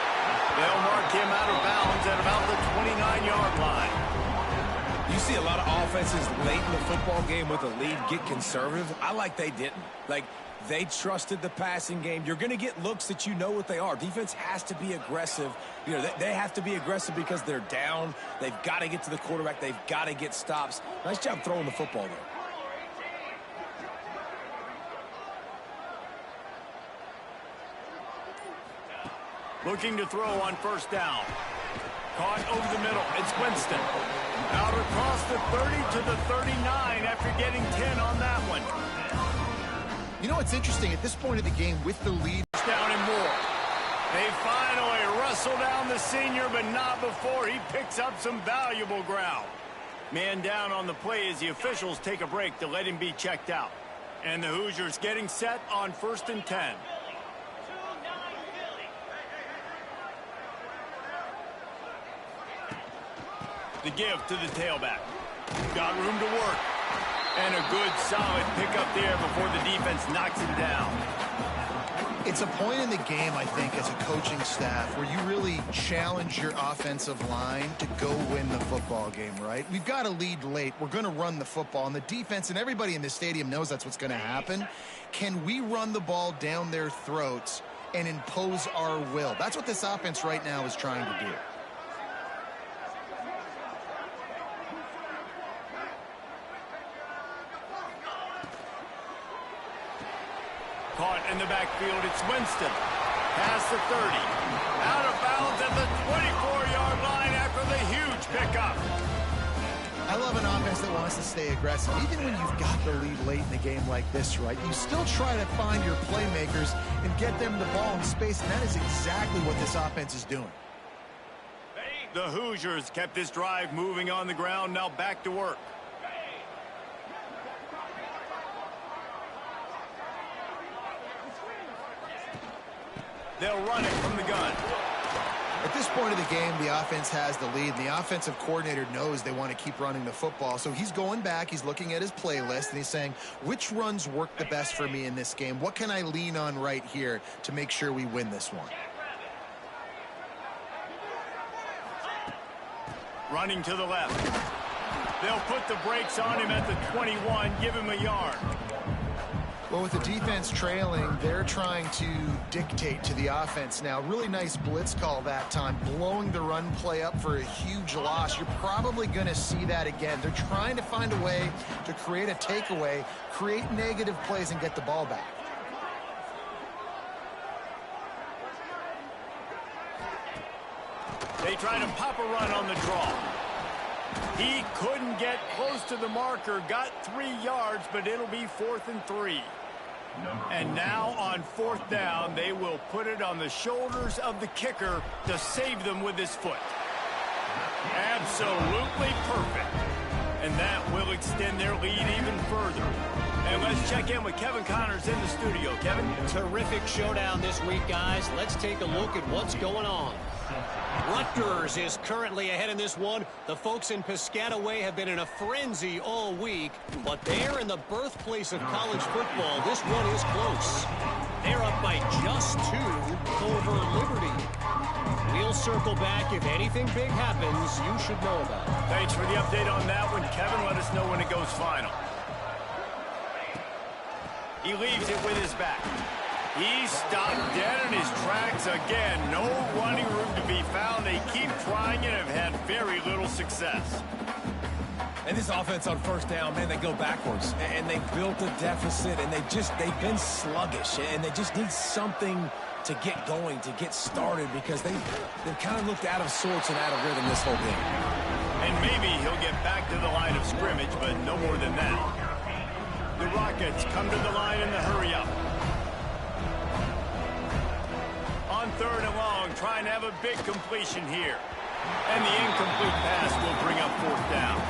They'll mark him out of bounds at about the 29-yard line. You see a lot of offenses late in the football game with a lead get conservative. I like they didn't. Like, they trusted the passing game. You're going to get looks that you know what they are. Defense has to be aggressive. You know, they have to be aggressive because they're down. They've got to get to the quarterback. They've got to get stops. Nice job throwing the football there. Looking to throw on first down. Caught over the middle. It's Winston. Out across the 30 to the 39 after getting 10 on that one. You know what's interesting? At this point of the game, with the lead Down and more. They finally wrestle down the senior, but not before he picks up some valuable ground. Man down on the play as the officials take a break to let him be checked out. And the Hoosiers getting set on 1st and 10. The give to the tailback. Got room to work. And a good, solid pickup there before the defense knocks him down. It's a point in the game, I think, as a coaching staff where you really challenge your offensive line to go win the football game, right? We've got a lead late. We're going to run the football. And the defense and everybody in the stadium knows that's what's going to happen. Can we run the ball down their throats and impose our will? That's what this offense right now is trying to do. Caught in the backfield, it's Winston. Past the 30. Out of bounds at the 24-yard line after the huge pickup. I love an offense that wants to stay aggressive. Even when you've got the lead late in a game like this, right, you still try to find your playmakers and get them the ball in space, and that is exactly what this offense is doing. The Hoosiers kept this drive moving on the ground, now back to work. They'll run it from the gun. At this point of the game, the offense has the lead, and the offensive coordinator knows they want to keep running the football. So he's going back, he's looking at his playlist, and he's saying, which runs work the best for me in this game? What can I lean on right here to make sure we win this one? Running to the left. They'll put the brakes on him at the 21, give him a yard. Well, with the defense trailing, they're trying to dictate to the offense now. Really nice blitz call that time, blowing the run play up for a huge loss. You're probably going to see that again. They're trying to find a way to create a takeaway, create negative plays, and get the ball back. They try to pop a run on the draw. He couldn't get close to the marker, got 3 yards, but it'll be 4th and 3. And now on 4th down, they will put it on the shoulders of the kicker to save them with his foot. Absolutely perfect. And that will extend their lead even further. And let's check in with Kevin Connors in the studio. Kevin? Terrific showdown this week, guys. Let's take a look at what's going on. Rutgers is currently ahead in this one. The folks in Piscataway have been in a frenzy all week, but they're in the birthplace of college football. This one is close. They're up by just 2 over Liberty. We'll circle back. If anything big happens, you should know about it. Thanks for the update on that one, Kevin. Let us know when it goes final. He leaves it with his back. He stopped dead in his tracks again. No running room to be found. They keep trying and have had very little success. And this offense on 1st down, man, they go backwards. And they built a deficit, and they've been sluggish. And they just need something to get going, to get started, because they've kind of looked out of sorts and out of rhythm this whole game. And maybe he'll get back to the line of scrimmage, but no more than that. The Rockets come to the line in the hurry-up. On 3rd and long, trying to have a big completion here. And the incomplete pass will bring up 4th down.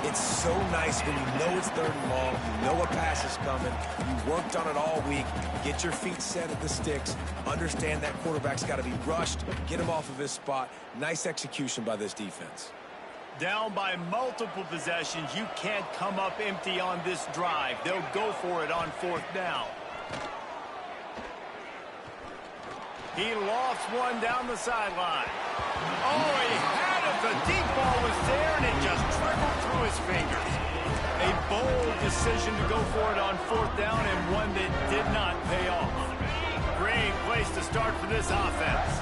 It's so nice when you know it's 3rd and long, you know a pass is coming, you worked on it all week, get your feet set at the sticks, understand that quarterback's got to be rushed, get him off of his spot. Nice execution by this defense. Down by multiple possessions, you can't come up empty on this drive. They'll go for it on 4th down. He lofts one down the sideline. Oh, he had it. The deep ball was there, and it just trickled through his fingers. A bold decision to go for it on 4th down, and one that did not pay off. Great place to start for this offense.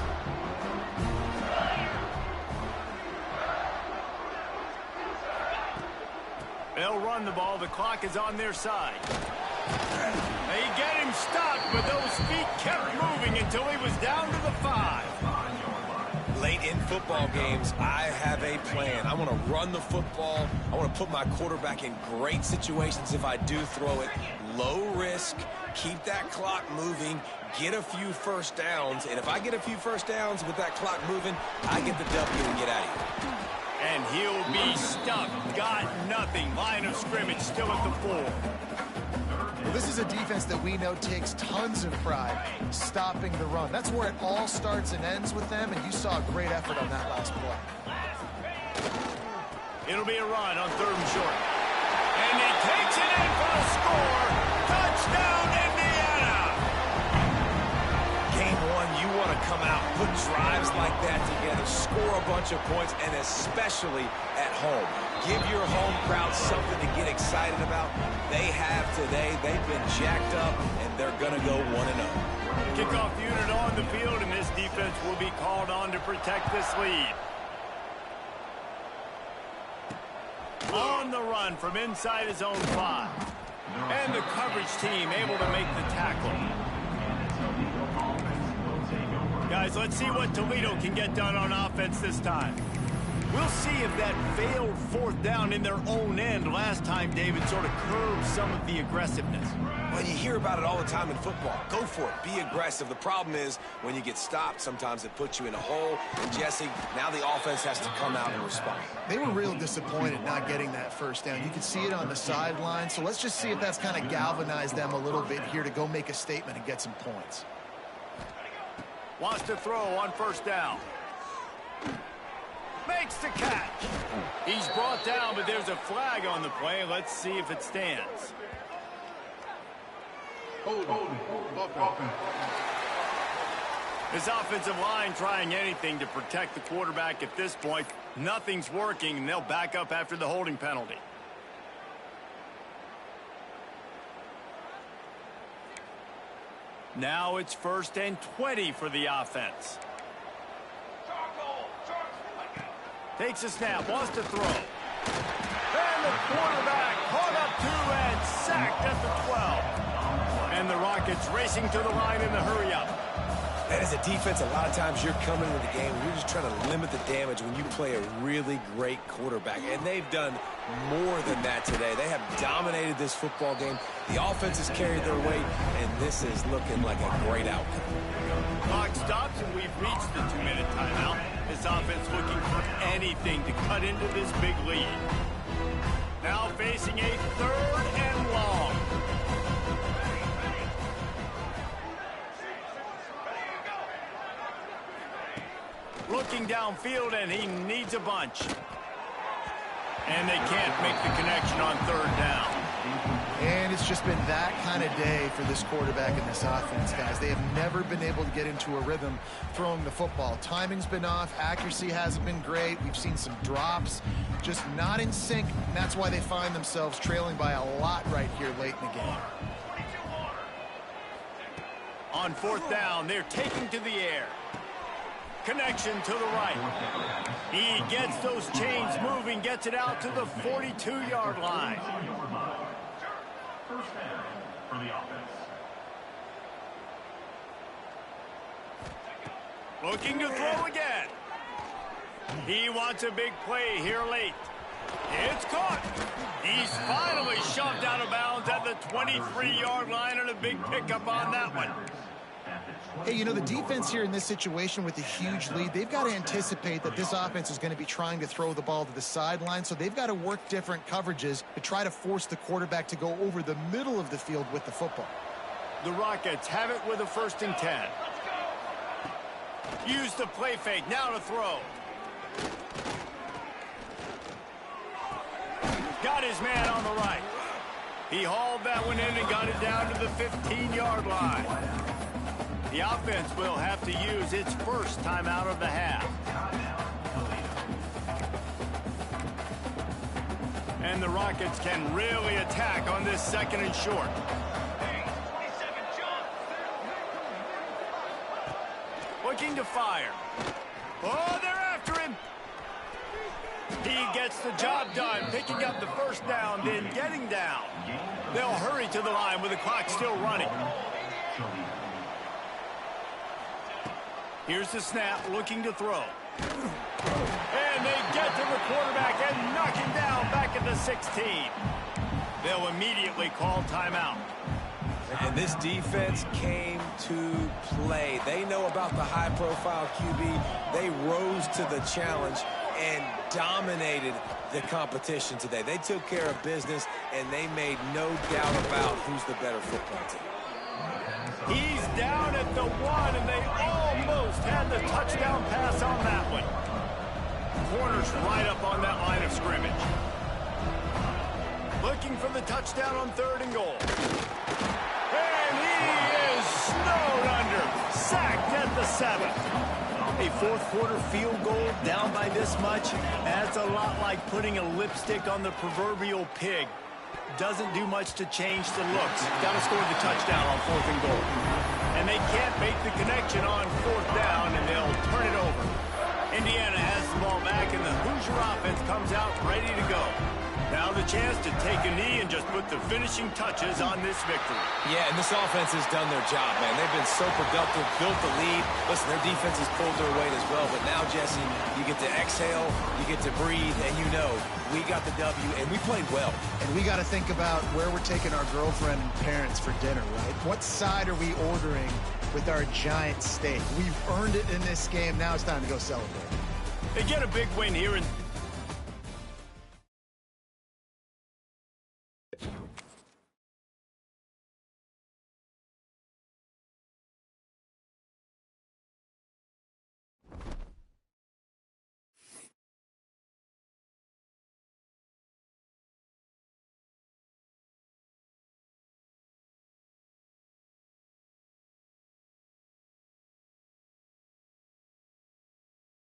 They'll run the ball. The clock is on their side. They get him stopped, but those feet kept moving until he was down to the 5. Late late in football games, I have a plan. I want to run the football. I want to put my quarterback in great situations if I do throw it. Low risk, keep that clock moving, get a few first downs. And if I get a few first downs with that clock moving, I get the W and get out of here. And he'll be stuck. Got nothing. Line of scrimmage still at the 4. Well, this is a defense that we know takes tons of pride stopping the run. That's where it all starts and ends with them, and you saw a great effort on that last play. It'll be a run on 3rd and short. And he takes it in for the score. Touchdown, Indiana! Game 1, you want to come out, put drives like that together, score a bunch of points, and especially at home. Give your home crowd something to get excited about. They have today. They've been jacked up, and they're going to go 1-0. Kickoff unit on the field, and this defense will be called on to protect this lead. On the run from inside his own 5. And the coverage team able to make the tackle. Guys, let's see what Toledo can get done on offense this time. We'll see if that failed 4th down in their own end last time, David, sort of curbed some of the aggressiveness. Well, you hear about it all the time in football. Go for it. Be aggressive. The problem is when you get stopped, sometimes it puts you in a hole. And, Jesse, now the offense has to come out and respond. They were real disappointed not getting that first down. You could see it on the sideline. So let's just see if that's kind of galvanized them a little bit here to go make a statement and get some points. Wants to throw on 1st down. Makes the catch. He's brought down, but there's a flag on the play. Let's see if it stands. This offensive line trying anything to protect the quarterback at this point. Nothing's working, and they'll back up after the holding penalty. Now it's 1st and 20 for the offense. Takes a snap, wants to throw. And the quarterback caught up 2 and sacked at the 12. And the Rockets racing to the line in the hurry-up. That is a defense, a lot of times you're coming into the game, you're just trying to limit the damage when you play a really great quarterback. And they've done more than that today. They have dominated this football game. The offense has carried their weight, and this is looking like a great outcome. Clock stops, and we've reached the 2-minute timeout. This offense looking for anything to cut into this big lead. Now facing a 3rd and long. Looking downfield, and he needs a bunch. And they can't make the connection on 3rd down. And it's just been that kind of day for this quarterback and this offense, guys. They have never been able to get into a rhythm throwing the football. Timing's been off. Accuracy hasn't been great. We've seen some drops, just not in sync. And that's why they find themselves trailing by a lot right here late in the game. On 4th down, they're taking to the air. Connection to the right. He gets those chains moving, gets it out to the 42-yard line. First down for the offense. Looking to throw again. He wants a big play here late. It's caught. He's finally shoved out of bounds at the 23-yard line, and a big pickup on that one. Hey, you know, the defense here in this situation with a huge lead, they've got to anticipate that this offense is going to be trying to throw the ball to the sideline, so they've got to work different coverages to try to force the quarterback to go over the middle of the field with the football. The Rockets have it with a 1st and 10. Use the play fake, now to throw. Got his man on the right. He hauled that one in and got it down to the 15-yard line. The offense will have to use its first timeout of the half. And the Rockets can really attack on this 2nd and short. Looking to fire. Oh, they're after him. He gets the job done, picking up the 1st down, then getting down. They'll hurry to the line with the clock still running. Here's the snap, looking to throw. And they get to the quarterback and knock him down back at the 16. They'll immediately call timeout. And this defense came to play. They know about the high-profile QB. They rose to the challenge and dominated the competition today. They took care of business, and they made no doubt about who's the better football team. He's down at the 1, and they almost had the touchdown pass on that one. Corners right up on that line of scrimmage. Looking for the touchdown on 3rd and goal. And he is snowed under. Sacked at the 7. A fourth-quarter field goal down by this much. That's a lot like putting a lipstick on the proverbial pig. Doesn't do much to change the looks. Got to score the touchdown on 4th and goal. And they can't make the connection on 4th down, and they'll turn it over. Indiana has the ball back, and the Hoosier offense comes out ready to go. Now the chance to take a knee and just put the finishing touches on this victory. Yeah, and this offense has done their job, man. They've been so productive, built the lead. Listen, their defense has pulled their weight as well. But now, Jesse, you get to exhale, you get to breathe, and you know we got the W, and we played well. And we got to think about where we're taking our girlfriend and parents for dinner, right? What side are we ordering with our giant steak? We've earned it in this game. Now it's time to go celebrate. They get a big win here in